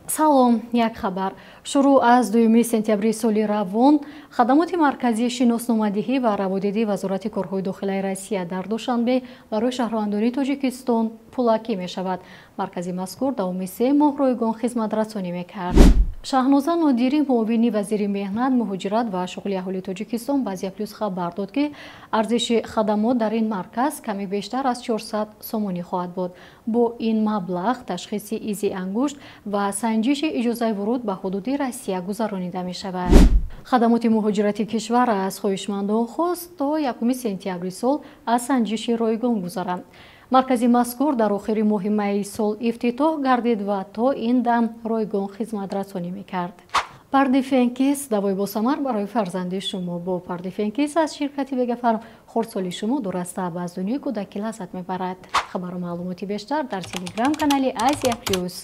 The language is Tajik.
салом, як хабар. Шуруъ аз 2 сентябри соли равон хадамоти марказии шиносномадиҳӣ ва раводидии вазорати корҳои дохилаи Россия дар Душанбе барои шаҳрвандони Тоҷикистон пулакӣ мешавад. Маркази мазкур давоми 3 моҳ ройгон хизматрасонӣ мекард. Шаҳноза Нодирӣ, муовини вазири меҳнат, муҳоҷират ва шуғли аҳолии Тоҷикистон ба Азия Плюс хабар дод, ки арзиши хадамот дар ин марказ каме бештар аз 400 сомонӣ хоҳад буд. Бо ин маблағ ташхиси изи ангушт ва санҷиши иҷозаи вуруд ба ҳудуди Россия гузаронида мешавад. Хадамоти муҳоҷирати кишвар аз хоҳишмандон хост то 1 сентябри сол аз санҷиши ройгон гузаранд. Маркази мазкур дар охири моҳи майи сол ифтитоҳ гардид ва то ин дам ройгон хизматрасонӣ мекард. Пардифенкис давои босамар барои фарзанди шумо. Бо Пардифенкис аз ширкати Вегафарм хурдсоли шумо дураста ба аз дунёи кӯдакӣ лаззат мебарад. Хабару маълумоти бештар дар телеграм канали Азия Плюс.